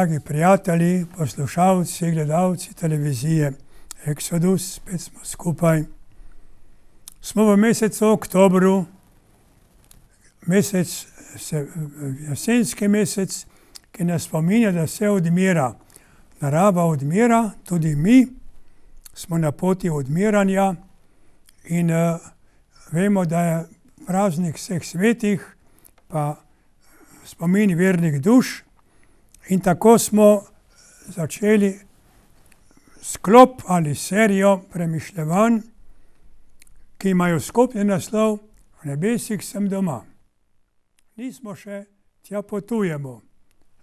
Dragi prijatelji, poslušalci, gledalci televizije Exodus, spet smo skupaj. Smo v mesecu oktobru, jesenski mesec, ki nas spominja, da se odmira. Narava odmira, tudi mi smo na poti odmiranja in vemo, da je praznik vseh svetih, pa spomin vernih duš. In tako smo začeli sklop ali serijo premišljevanj, ki imajo skupni naslov V nebesih sem doma. Nismo še, tja potujemo.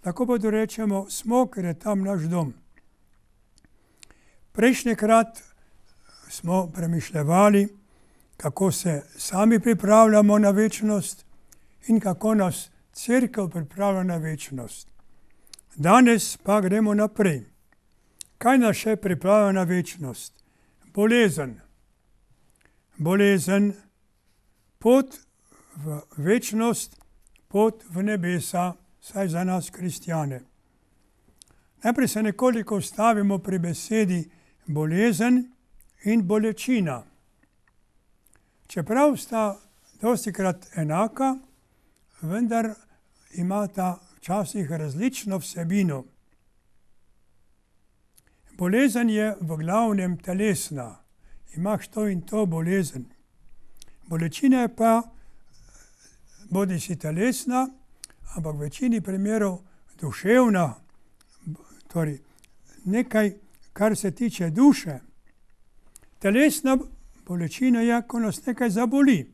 Lahko pa rečemo, smo, ker je tam naš dom. Prejšnjikrat smo premišljevali, kako se sami pripravljamo na večnost in kako nas Cerkev pripravlja na večnost. Danes pa gremo naprej. Kaj nas še pripravlja na večnost? Bolezen. Bolezen, pot v večnost, pot v nebesa, saj za nas kristjane. Najprej se nekoliko ustavimo pri besedi bolezen in bolečina. Čeprav sta dostikrat enaka, vendar imata včasih različno vsebino. Bolezen je v glavnem telesna. Imaš to in to bolezen. Bolečina je pa bodisi telesna, ampak v večini primerov duševna, torej nekaj, kar se tiče duše. Telesna bolečina je, ko nas nekaj zaboli,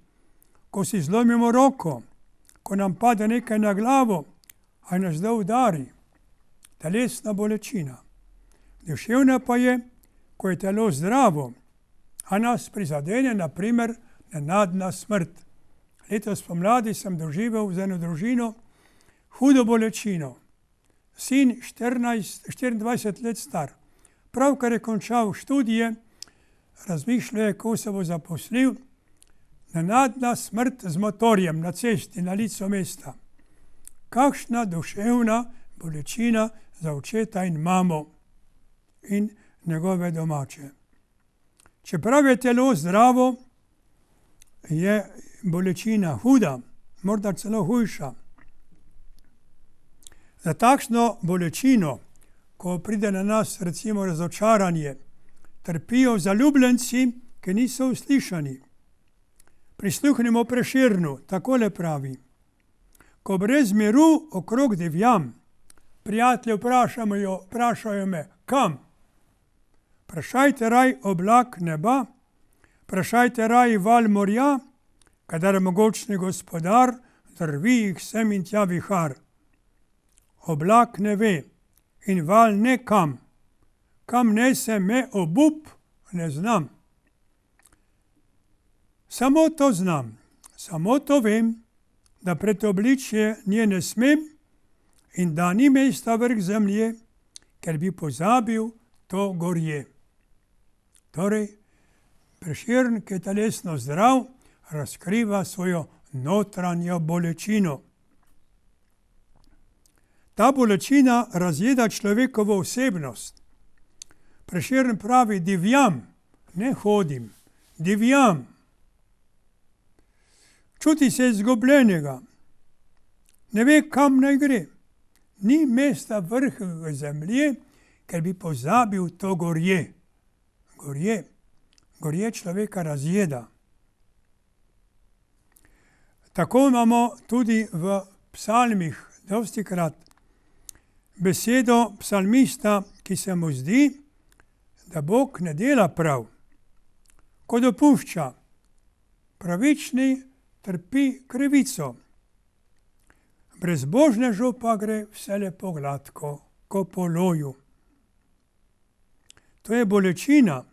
ko si zlomimo roko, ko nam pade nekaj na glavo, a nas da udari. Telesna bolečina. Duševna pa je, ko je telo zdravo, a nas prizadene, na primer, nenadna smrt. Letos pomladi sem doživel z eno družino hudo bolečino. Sin 24 let star, pravkar je končal študije, razmišlja, kako se bo zaposlil, nenadna smrt z motorjem na cesti, na licu mesta. Kakšna duševna bolečina za očeta in mamo in njegove domače. Čeprav je telo zdravo, je bolečina huda, morda celo hujša. Za takšno bolečino, ko pride na nas recimo razočaranje, trpijo zaljubljenci, ki niso uslišani. Prisluhnimo Prešernu, takole pravi: ko brez miru okrog divjam, prijatelji vprašajo me, kam? Vprašajte raj oblak neba, vprašajte raj val morja, kadar mogočni gospodar drvi jih sem in tja vihar. Oblak ne ve in val ne kam, kam nese me obup, ne znam. Samo to znam, samo to vem, da pred obličje nje ne smem in da ni mesta vrh zemlje, ker bi pozabil to gorje. Torej, Prešern, ki je telesno zdrav, razkriva svojo notranjo bolečino. Ta bolečina razjeda človekovo osebnost. Prešern pravi: divjam, ne hodim, divjam. Čuti se izgubljenega, ne ve, kam naj gre. Ni mesta vrh zemlje, ker bi pozabil to gorje. Gorje človeka razjeda. Tako imamo tudi v psalmih dostikrat besedo psalmista, ki se mu zdi, da Bog ne dela prav, ko dopušča. Pravični trpi krivico. Brezbožnežu pa gre vse lepo gladko, ko po loju. To je bolečina.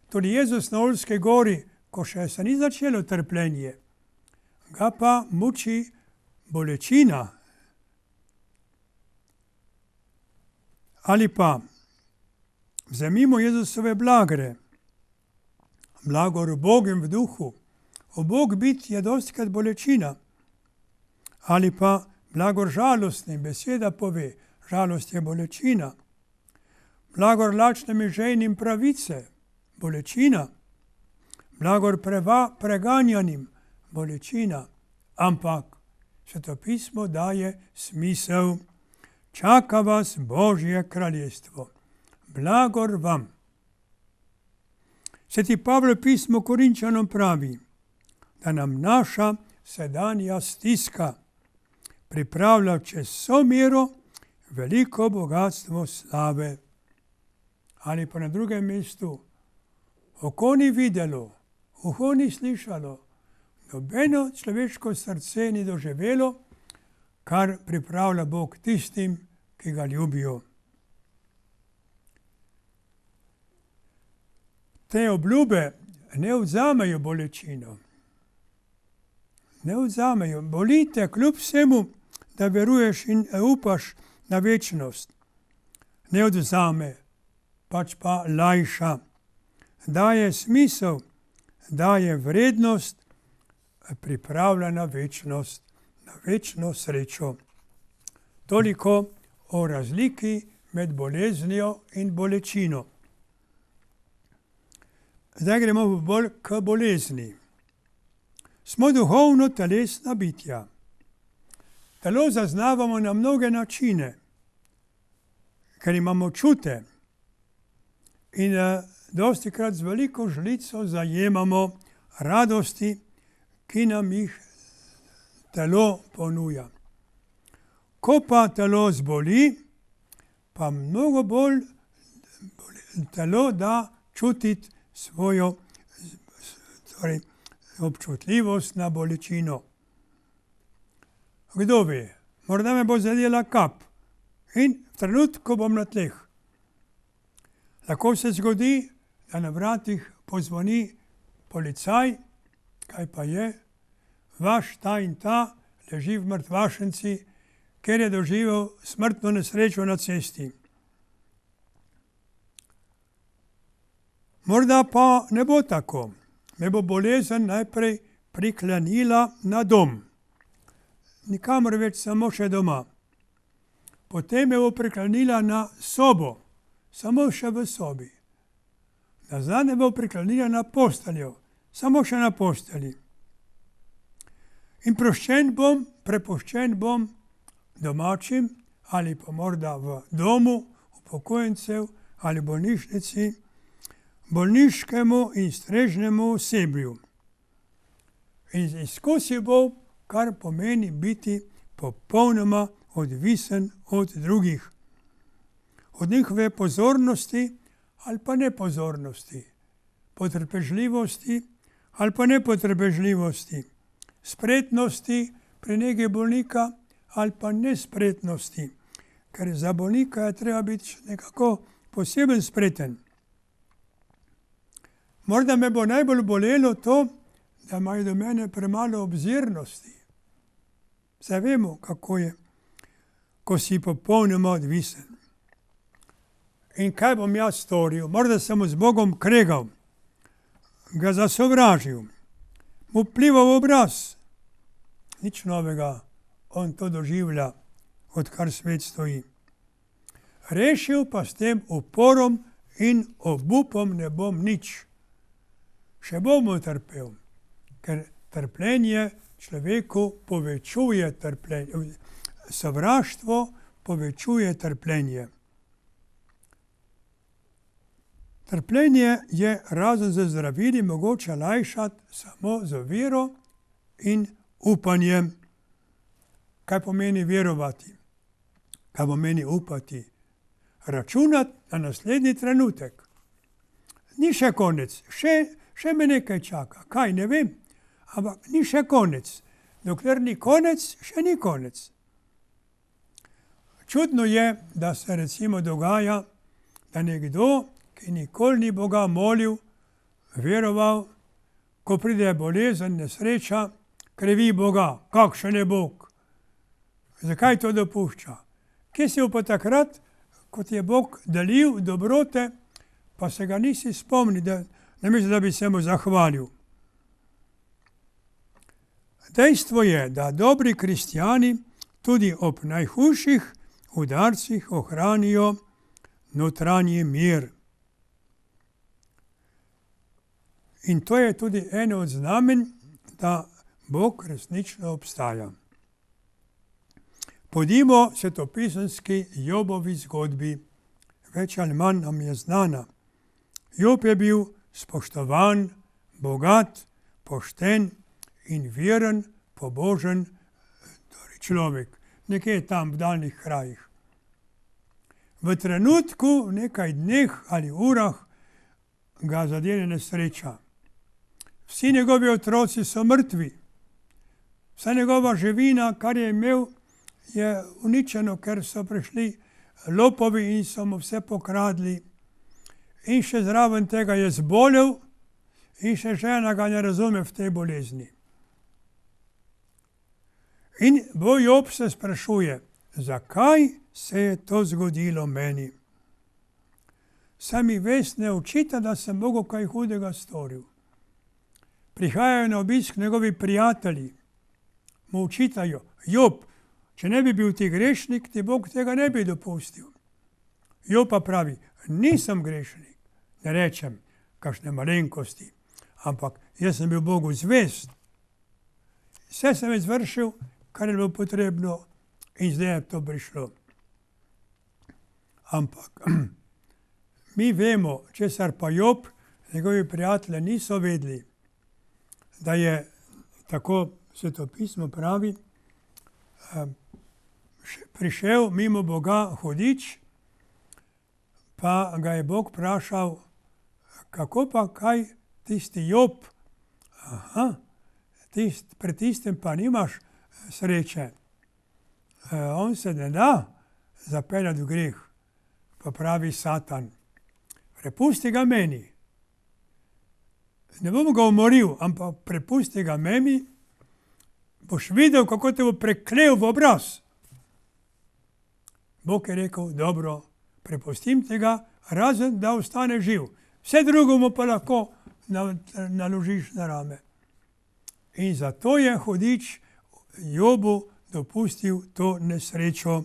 Tudi Jezus na Olski gori, ko še se ni začelo trpljenje, ga pa muči bolečina. Ali pa vzemimo Jezusove blagre. Blagor ubogim v duhu. Ubog biti je dostikrat bolečina. Ali pa blagor žalostnim. Beseda pove, žalost je bolečina. Blagor lačnim in žejnim pravice, bolečina. Blagor preganjanim, bolečina. Ampak Svetopismo daje smisel. Čaka vas Božje kraljestvo. Blagor vam. Sveti Pavel pismo Korinčanom pravi, da nam naša sedanja stiska pripravlja čez vso mero veliko bogatstvo slave. Ali pa na drugem mestu, oko ni videlo, uho ni slišalo, nobeno človeško srce ni doživelo, kar pripravlja Bog tistim, ki ga ljubijo. Te obljube ne vzamejo bolečino. Ne vzamejo. Bolite kljub vsemu, da veruješ in upaš na večnost. Ne odvzame, pač pa lajša. Daje smisel, daje vrednost, pripravlja na večnost, na večno srečo. Toliko o razliki med boleznijo in bolečino. Zdaj gremo bolj k bolezni. Smo duhovno telesna bitja. Telo zaznavamo na mnoge načine, ker imamo čute in dostikrat z veliko žlico zajemamo radosti, ki nam jih telo ponuja. Ko pa telo zboli, pa mnogo bolj telo da čutiti svojo občutljivost na bolečino. Kdo ve, morda me bo zadela kap in v trenutku bom na tleh. Lahko se zgodi, da na vratih pozvoni policaj, kaj pa je, vaš ta in ta leži v mrtvašnici, ker je doživel smrtno nesrečo na cesti. Morda pa ne bo tako. Me bo bolezen najprej priklenila na dom. Nikamor več, samo še doma. Potem me bo priklenila na sobo, samo še v sobi. Nazadnje bo priklenila na posteljo, samo še na postelji. In prepuščen bom domačim ali pa morda v domu upokojencev ali bolnišnici, bolniškemu in strežnemu osebju. In izkusil bo, kar pomeni biti popolnoma odvisen od drugih. Od njihove pozornosti ali pa nepozornosti, potrpežljivosti ali pa nepotrpežljivosti, spretnosti pri negi bolnika ali pa nespretnosti, ker za bolnika je treba biti nekako poseben spreten. Morda me bo najbolj bolelo to, da imajo do mene premalo obzirnosti. Saj vemo, kako je, ko si popolnoma odvisen. In kaj bom jaz storil? Morda sem z Bogom kregal, ga zasovražil, mu plival v obraz. Nič novega, on to doživlja, odkar svet stoji. Rešil pa s tem uporom in obupom ne bom nič. Še bom utrpel, ker trpljenje človeku povečuje trpljenje. Sovraštvo povečuje trpljenje. Trpljenje je razen z zdravili mogoče lajšati samo z vero in upanjem. Kaj pomeni verovati? Kaj pomeni upati? Računati na naslednji trenutek. Ni še konec, še me nekaj čaka. Kaj, ne vem, ampak ni še konec. Dokler ni konec, še ni konec. Čudno je, da se recimo dogaja, da nekdo, ki nikoli ni Boga molil, veroval, ko pride bolezen, nesreča, krivi Boga. Kakšen je Bog? Zakaj to dopušča? Kje si pa takrat, ko ti je Bog delil dobrote, pa se ga nisi spomnil, namesto da bi se mu zahvalil. Dejstvo je, da dobri kristjani tudi ob najhujših udarcih ohranijo notranji mir. In to je tudi eno od znamen, da Bog resnično obstaja. Pojdimo svetopisemski Jobovi zgodbi, več ali manj nam je znana. Job je bil spoštovan, bogat, pošten in veren, pobožen človek, nekje tam v daljnih krajih. V trenutku, nekaj dneh ali urah, ga zadene nesreča. Vsi njegovi otroci so mrtvi. Vsa njegova živina, kar je imel, je uničeno, ker so prišli lopovi in so mu vse pokradli. In še zraven tega je zbolel in še žena ga ne razume v tej bolezni. In Job se sprašuje, zakaj se je to zgodilo meni? Saj mi vest ne očita, da sem Bogu kaj hudega storil. Prihajajo na obisk njegovi prijatelji, mu očitajo, Job, če ne bi bil ti grešnik, ti Bog tega ne bi dopustil. Job pa pravi, nisem grešnik, ne rečem kakšne malenkosti, ampak jaz sem bil Bogu zvest. Vse sem izvršil, kar je bilo potrebno in zdaj je to prišlo. Ampak mi vemo, česar pa Job, njegovi prijatelji niso vedeli, da je, tako svetopismo pravi, prišel mimo Boga hudič, pa ga je Bog vprašal, kako pa kaj tisti Job, pred tistim pa nimaš sreče. On se ne da zapeljati v greh, pa pravi Satan, prepusti ga meni. Ne bom ga umoril, ampak prepusti ga meni, boš videl, kako te bo preklel v obraz. Bog je rekel, dobro, prepustim tega, razen da ostane živ. Vse drugo mu pa lahko naložiš na rame. In zato je hudič Jobu dopustil to nesrečo.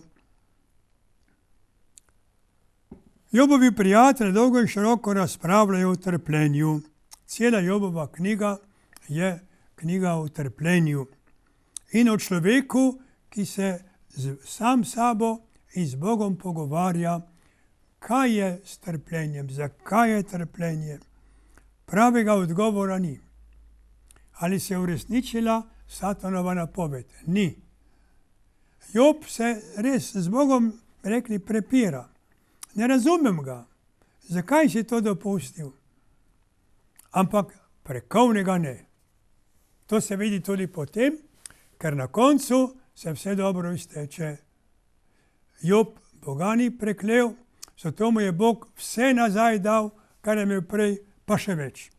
Jobovi prijatelji dolgo in široko razpravljajo o trpljenju. Cela Jobova knjiga je knjiga o trpljenju in o človeku, ki se sam sabo in z Bogom pogovarja, kaj je s trpljenjem, zakaj je trpljenje. Pravega odgovora ni. Ali se je uresničila Satanova napoved? Ni. Job se res z Bogom, rekli, prepira. Ne razumem ga. Zakaj si to dopustil? Ampak prekovnega ne. To se vidi tudi potem, ker na koncu se vse dobro izteče. Job Boga ni preklel, zato mu je Bog vse nazaj dal, kar je imel prej, pa še več.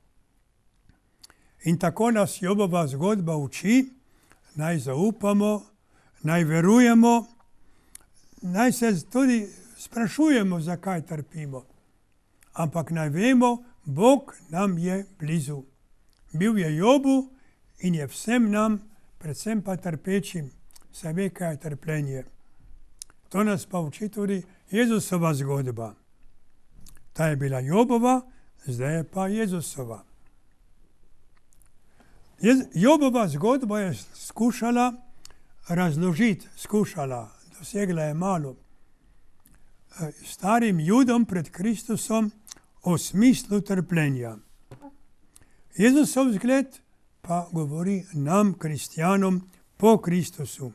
In tako nas Jobova zgodba uči, naj zaupamo, naj verujemo, naj se tudi sprašujemo, zakaj trpimo. Ampak naj vemo, Bog nam je blizu. Bil je Jobu in je vsem nam, predvsem pa trpečim, saj ve, kaj je trpljenje. To nas pa uči tudi Jezusova zgodba. Ta je bila Jobova, zdaj je pa Jezusova. Jobova zgodba je skušala razložiti, dosegla je malo, starim Judom pred Kristusom o smislu trpljenja. Jezusov zgled pa govori nam, kristjanom, po Kristusu.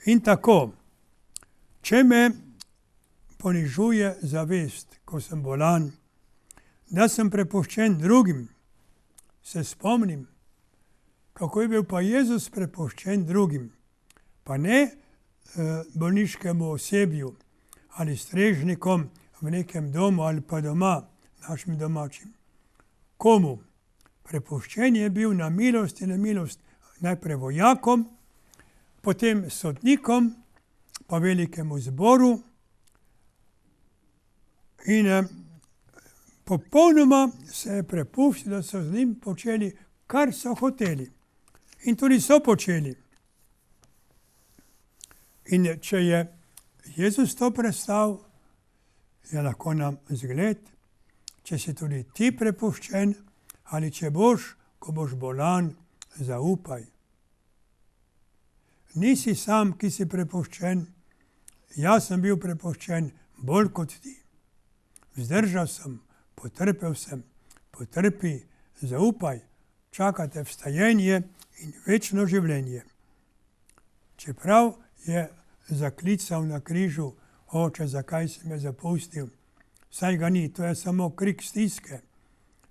In tako, če me ponižuje zavest, ko sem bolan, da sem prepuščen drugim, se spomnim, kako je bil pa Jezus prepuščen drugim, pa ne bolniškemu osebju ali strežnikom v nekem domu ali pa doma, našim domačim. Komu? Prepuščen je bil na milost in na milost najprej vojakom, potem sodnikom, pa velikemu zboru in popolnoma se je prepustil, da so z njim počeli, kar so hoteli. In tudi so počeli. In če je Jezus to predstavil, je lahko nam zgled, če si tudi ti prepuščen ali če boš, ko boš bolan, zaupaj. Nisi sam, ki si prepuščen, jaz sem bil prepuščen bolj kot ti. Vzdržal sem, potrpel sem, potrpi, zaupaj, čakate vstajenje in večno življenje. Čeprav je zaklical na križu, oče, zakaj si me zapustil, saj ga ni, to je samo krik stiske.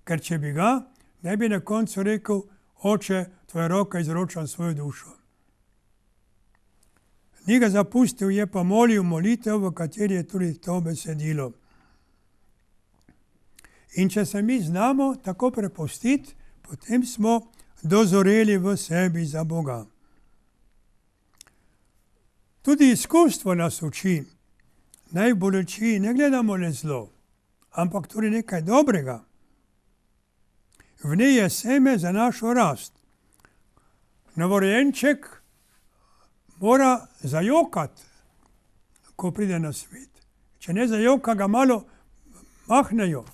Ker če bi ga, ne bi na koncu rekel, oče, tvoja roka izročam svojo dušo. Ni ga zapustil, je pa molil molitev, v kateri je tudi to besedilo. In če se mi znamo tako prepustiti, potem smo dozoreli v sebi za Boga. Tudi izkustvo nas uči, naj v bolečini ne gledamo le zlo, ampak tudi nekaj dobrega. V njej je seme za našo rast. Novorojenček mora zajokati, ko pride na svet. Če ne zajoka, ga malo mahnejo.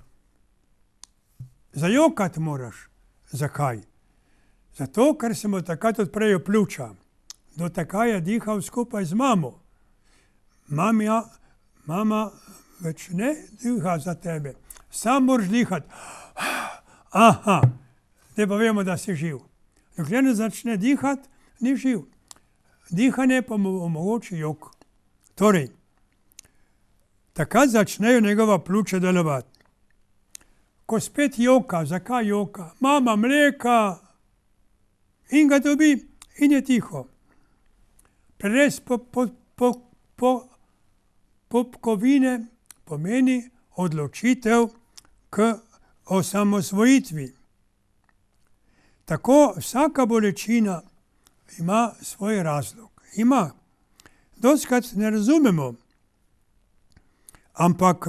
Zajokati moraš. Zakaj? Zato, ker se mu takrat odprejo pljuča. Do takrat je dihal skupaj z mamo. Mama več ne diha za tebe. Sam moraš dihati. Aha, zdaj pa vemo, da si živ. Dokler ne začne dihati, ni živ. Dihanje pa mu omogoči jok. Torej, takrat začnejo njegova pljuča delovati. Ko spet joka, zakaj joka? Mama, mleka! In ga dobi in je tiho. Prerez popkovine pomeni odločitev k osamosvojitvi. Tako vsaka bolečina ima svoj razlog. Ima. Dostikrat ne razumemo, ampak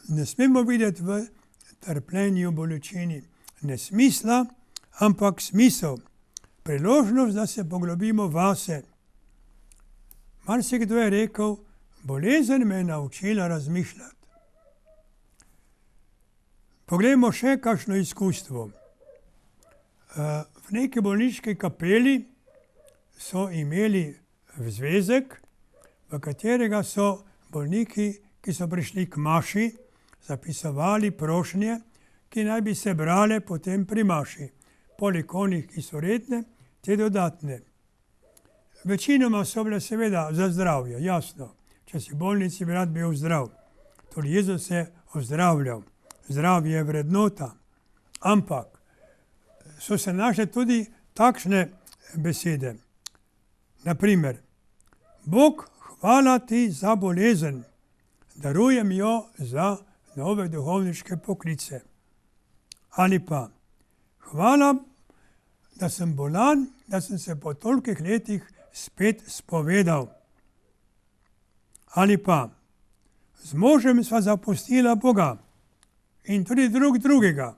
ne smemo videti v trpljenju, bolečini nesmisla, ampak smisel. Priložnost, da se poglobimo vase. Marsikdo je rekel, bolezen me je naučila razmišljati. Poglejmo še kakšno izkustvo. V neki bolniški kapeli so imeli zvezek, v katerega so bolniki, ki so prišli k maši, zapisovali prošnje, ki naj bi se brale potem pri maši. Poleg onih, ki so redne, te dodatne. Večinoma so bile seveda za zdravje, jasno. Če si v bolnici, bi rad bil zdrav. Tudi Jezus je ozdravljal. Zdravje je vrednota. Ampak so se našle tudi takšne besede. Naprimer, Bog, hvala ti za bolezen, darujem jo za nove duhovniške poklice. Ali pa, hvala, da sem bolan, da sem se po tolikih letih spet spovedal. Ali pa, z možem sva zapustila Boga in tudi drugega.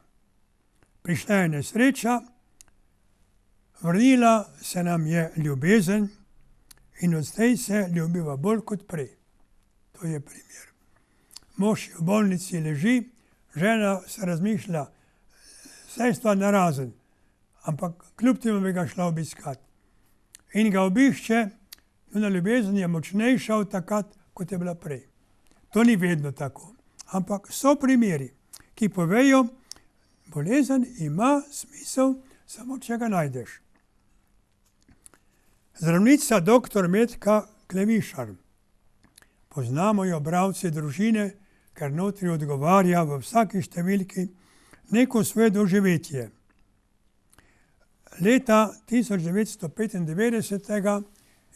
Prišla je nesreča, vrnila se nam je ljubezen in od zdaj se ljubiva bolj kot prej. To je primer. Mož v bolnici leži, žena se razmišlja, vse stvar narazen, ampak kljub temu bi ga šla obiskati. In ga obišče, njuna ljubezen je močnejša od takrat, kot je bila prej. To ni vedno tako, ampak so primeri, ki povejo, bolezen ima smisel, samo če ga najdeš. Zdravnica dr. Metka Klevišar. Poznamo jo bralci družine, ker notri odgovarja v vsaki številki neko svoje doživetje. Leta 1995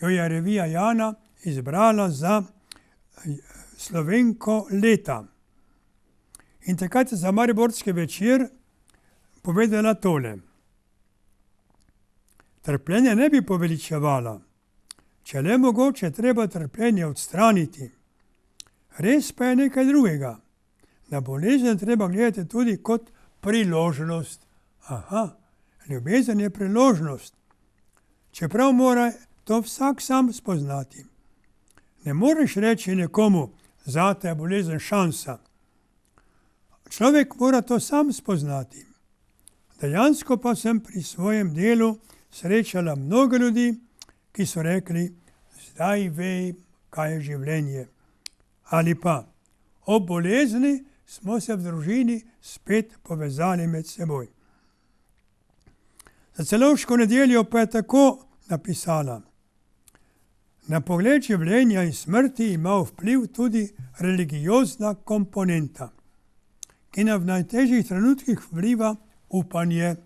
jo je revija Jana izbrala za Slovenko leta. In takrat je za Mariborski večer povedala tole. Trpljenje ne bi poveličevala, če le mogoče treba trpljenje odstraniti. Res pa je nekaj drugega. Na bolezen treba gledati tudi kot priložnost. Aha, ljubezen je priložnost. Čeprav mora to vsak sam spoznati. Ne moreš reči nekomu, zate je bolezen šansa. Človek mora to sam spoznati. Dejansko pa sem pri svojem delu srečala mnogo ljudi, ki so rekli, zdaj vem, kaj je življenje. Ali pa, ob bolezni smo se v družini spet povezali med seboj. Za celovško nedeljo pa je tako napisala. Na pogled življenja in smrti ima vpliv tudi religiozna komponenta, ki nam v najtežjih trenutkih vliva upanje.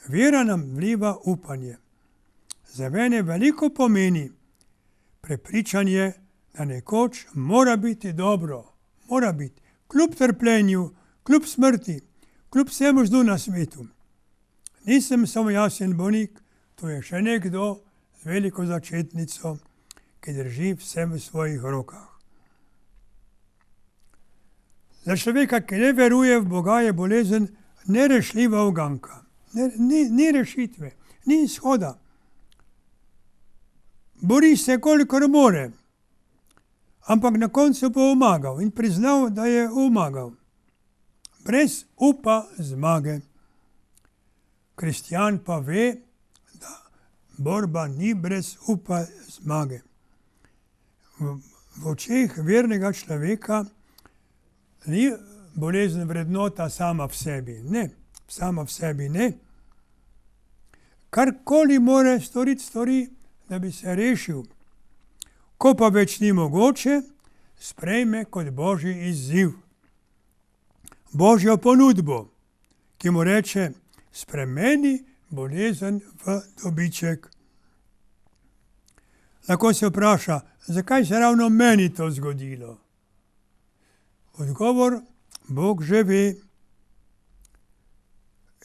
Vera nam vliva upanje. Za mene veliko pomeni prepričanje, da nekoč mora biti dobro, mora biti, kljub trpljenju, kljub smrti, kljub vsemu zlu na svetu. Nisem samo jaz in bolnik, to je še nekdo z veliko začetnico, ki drži vse v svojih rokah. Za človeka, ki ne veruje v Boga, je bolezen nerešljiva uganka. Ni rešitve, ni izhoda. Bori se, kolikor more, ampak na koncu bo umagal in priznal, da je umagal. Brez upa zmage. Kristjan pa ve, da borba ni brez upa zmage. V očeh vernega človeka ni bolezen vrednota sama v sebi. Ne, sama v sebi ne. Karkoli more storiti, stori, da bi se rešil. Ko pa več ni mogoče, sprejme kot božji izziv. Božjo ponudbo, ki mu reče, spremeni bolezen v dobiček. Lahko se vpraša, zakaj se ravno meni to zgodilo? Odgovor, Bog že ve.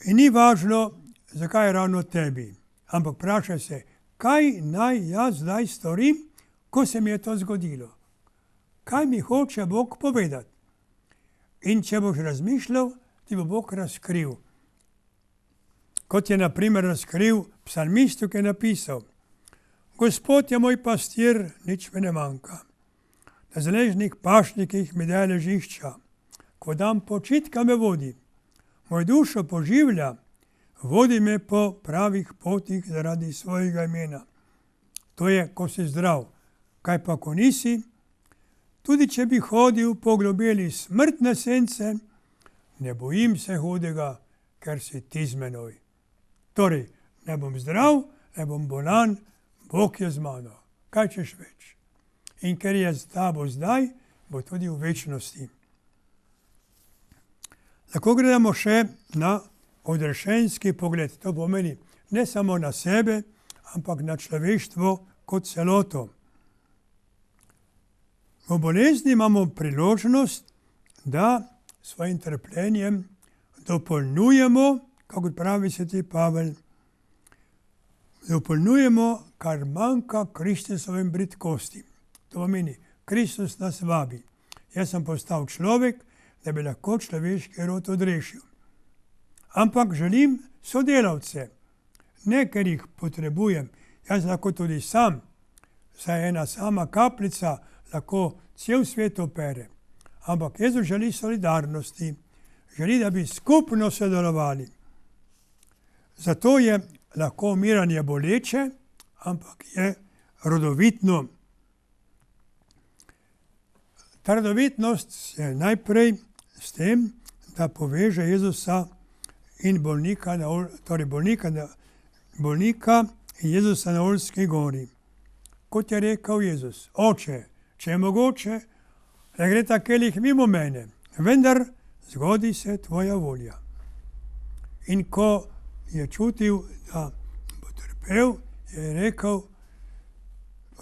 In ni važno, zakaj je ravno tebi, ampak vprašaj se, kaj naj jaz zdaj storim, ko se mi je to zgodilo? Kaj mi hoče Bog povedati? In če boš razmišljal, ti bo Bog razkril. Kot je na primer razkril psalmistu, ki je napisal, Gospod je moj pastir, nič me ne manjka. Na zeležnih pašnikih mi daje ležišča, ko dam počitka me vodi. Moj dušo poživlja, vodi me po pravih potih zaradi svojega imena. To je, ko si zdrav. Kaj pa, ko nisi? Tudi če bi hodil po globeli smrtne sence, ne bojim se hudega, ker si ti z menoj. Torej, ne bom zdrav, ne bom bolan, Bog je z mano. Kaj češ več? In ker je z tabo zdaj, bo tudi v večnosti. Lahko gledamo še na odrešenski pogled. To pomeni ne samo na sebe, ampak na človeštvo kot celoto. V bolezni imamo priložnost, da svojim trpljenjem dopolnjujemo, kako pravi sveti Pavel, dopolnjujemo, kar manjka Kristusovim bridkosti. To pomeni, Kristus nas vabi. Jaz sem postal človek, da bi lahko človeški rod odrešil. Ampak želim sodelavce, ne ker jih potrebujem, jaz lahko tudi sam, saj ena sama kapljica lahko cel svet opere. Ampak Jezus želi solidarnosti, želi, da bi skupno sodelovali. Zato je lahko umiranje boleče, ampak je rodovitno. Ta rodovitnost je najprej s tem, da poveže Jezusa in bolnika in Jezusa na Olski gori. Kot je rekel Jezus, Oče, če je mogoče, da gre ta kelih mimo mene, vendar zgodi se tvoja volja. In ko je čutil, da bo trpel, je rekel,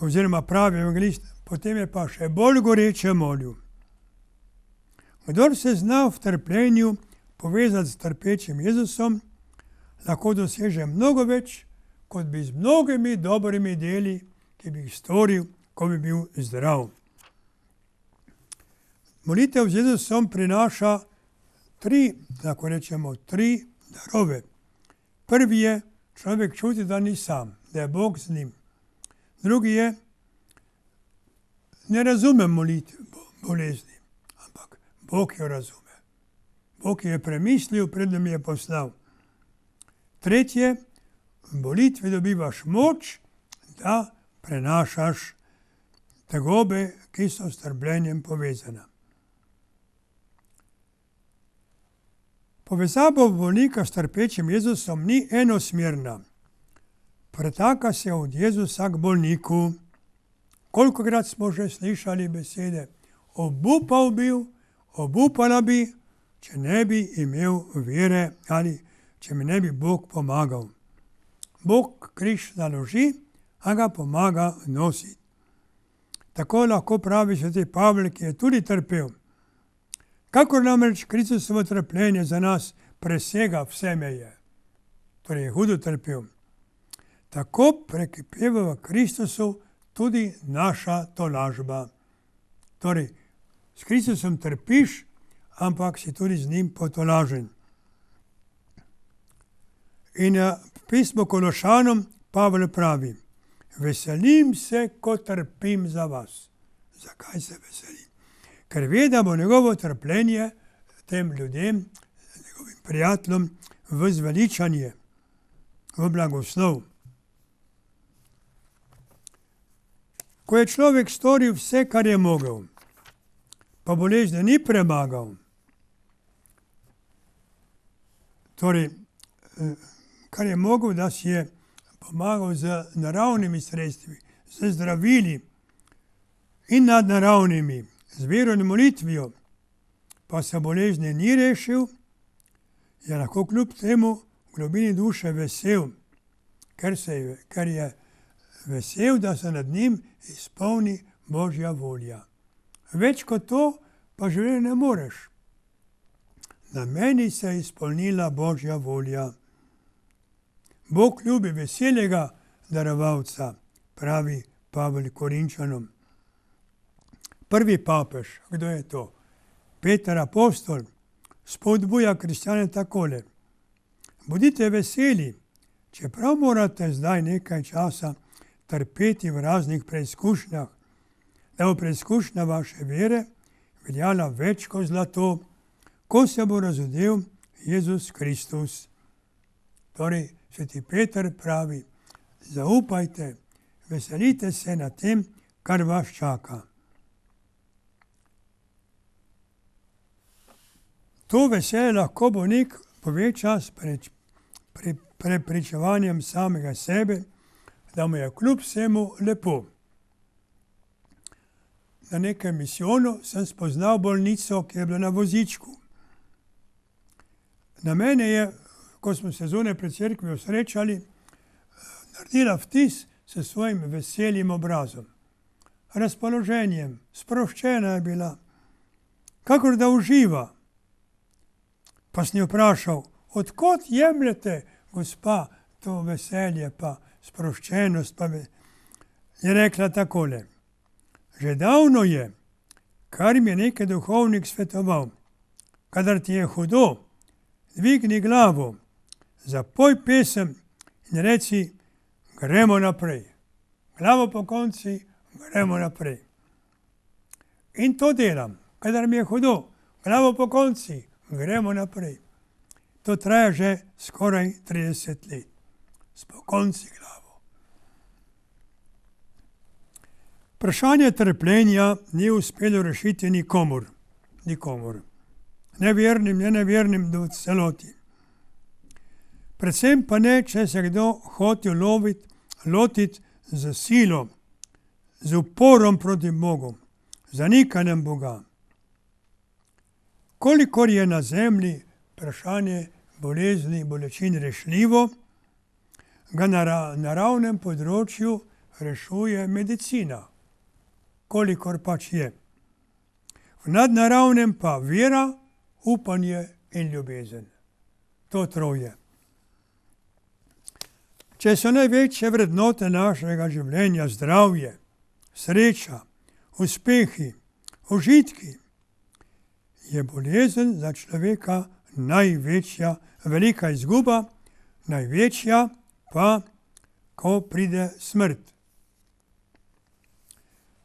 oziroma pravi evangelist, potem je pa še bolj goreče molil. Kdor se zna v trpljenju povezati s trpečim Jezusom, lahko doseže mnogo več, kot bi z mnogimi dobrimi deli, ki bi jih storil, ko bi bil zdrav. Molitev z Jezusom prinaša tri darove. Prvi je, človek čuti, da ni sam, da je Bog z njim. Drugi je, ne razumem molitve bolezni, ampak Bog jo razume. Bog jo je premislil, predem je poslal. Tretje, v molitvi dobivaš moč, da prenašaš tegobe, ki so s trpljenjem povezane. Povezava bolnika s trpečim Jezusom ni enosmerna. Pretaka se od Jezusa k bolniku. Kolikokrat smo že slišali besede, obupala bi, če ne bi imel vere ali če mi ne bi Bog pomagal. Bog križ naloži, a ga pomaga nositi. Tako lahko pravi sveti Pavel, ki je tudi trpel. Kakor namreč Kristusovo trpljenje za nas presega vse meje, torej je hudo trpel, tako prekipeva v Kristusu tudi naša tolažba. Torej, s Kristusom trpiš, ampak si tudi z njim potolažen. In pismo Kološanom Pavel pravi, veselim se, ko trpim za vas. Zakaj se veselim? Ker ve, da bo njegovo trpljenje tem ljudem, njegovim prijateljem, v zveličanje, v blagoslov. Ko je človek storil vse, kar je mogel, pa bolezni ni premagal, torej, kar je mogel, da si je pomagal z naravnimi sredstvi, z zdravili in nadnaravnimi, z vero in molitvijo, pa se bolezni ni rešil, je lahko kljub temu v globini duše vesel, ker je vesel, da se nad njim izpolni Božja volja. Več kot to pa živeti ne moreš. Na meni se je izpolnila Božja volja. Bog ljubi veselega darovalca, pravi Pavel Korinčanom. Prvi papež, kdo je to? Peter apostol, spodbuja kristjane takole. Bodite veseli, čeprav morate zdaj nekaj časa trpeti v raznih preizkušnjah, da bo preizkušnja vaše vere veljala več kot zlato, ko se bo razodel Jezus Kristus. Torej, sveti Peter pravi, zaupajte, veselite se na tem, kar vas čaka. To veselje lahko bolnik poveča s prepričevanjem samega sebe, da mu je kljub vsemu lepo. Na nekem misijonu sem spoznal bolnico, ki je bila na vozičku. Na mene je, ko smo se zunaj pred cerkvijo srečali, naredila vtis s svojim veselim obrazom, razpoloženjem, sproščena je bila, kakor da uživa. Pa sem jo vprašal, odkot jemljete, gospa, to veselje pa sproščenost? Pa je rekla takole, že davno je, kar mi je nekaj duhovnik svetoval, kadar ti je hudo, dvigni glavo, zapoj pesem in reci, gremo naprej. Glavo po konci, gremo naprej. In to delam, kadar mi je hudo, glavo po konci, gremo naprej. To traja že skoraj 30 let. S pokonci glavo. Vprašanje trpljenja ni uspelo rešiti nikomur. Nevernim, nevernim do celoti. Predvsem pa ne, če se kdo hotel lotiti z silo, z uporom proti Bogu, zanikanjem Boga. Kolikor je na zemlji vprašanje bolezni, bolečin rešljivo, ga na naravnem področju rešuje medicina, kolikor pač je. V nadnaravnem pa vera, upanje in ljubezen. To troje. Če so največje vrednote našega življenja zdravje, sreča, uspehi, užitki, je bolezen za človeka največja, velika izguba, največja pa, ko pride smrt.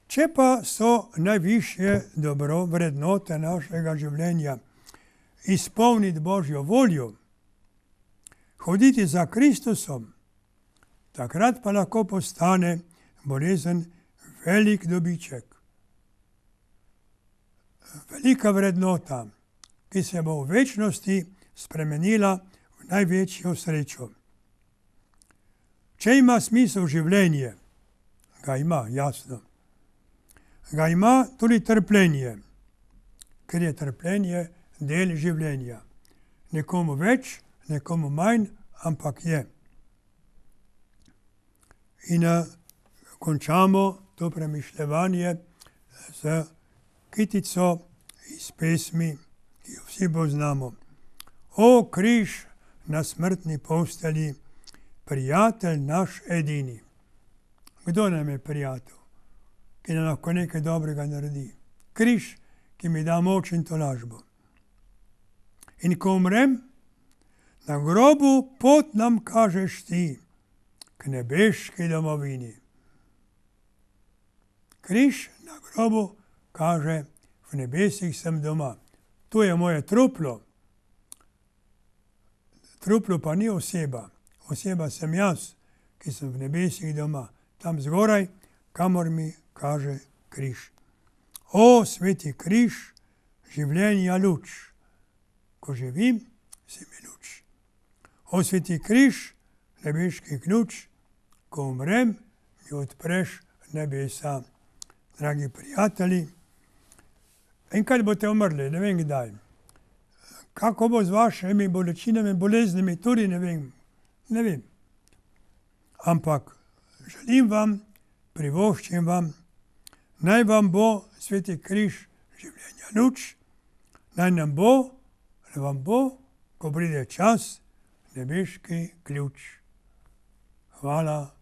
Če pa so najvišje dobro vrednote našega življenja, izpolniti Božjo voljo, hoditi za Kristusom, takrat pa lahko postane bolezen velik dobiček. Velika vrednota, ki se bo v večnosti spremenila v največjo srečo. Če ima smisel življenje, ga ima, jasno. Ga ima tudi trpljenje, ker je trpljenje del življenja. Nekomu več, nekomu manj, ampak je. In končamo to premišljevanje z kitico iz pesmi, ki jo vsi poznamo. O križ na smrtni postelji, prijatelj naš edini. Kdo nam je prijatelj, ki nam lahko nekaj dobrega naredi? Križ, ki mi da moč in tolažbo. In ko umrem, na grobu pot nam kažeš ti, k nebeški domovini. Križ na grobu kaže, v nebesih sem doma. Tu je moje truplo. Truplo pa ni oseba. Oseba sem jaz, ki sem v nebesih doma. Tam zgoraj, kamor mi kaže križ. O, sveti križ, življenja luč. Ko živim, si mi luč. O, sveti križ, nebeški ključ, ko umrem, mi odpreš nebesa. Dragi prijatelji, enkrat boste umrli, ne vem kdaj. Kako bo z vašimi bolečinami, boleznimi, tudi ne vem. Ne vem. Ampak želim vam, privoščim vam, naj vam bo sveti križ življenja luč, naj nam bo, da vam bo, ko pride čas, nebeški ključ. Hvala.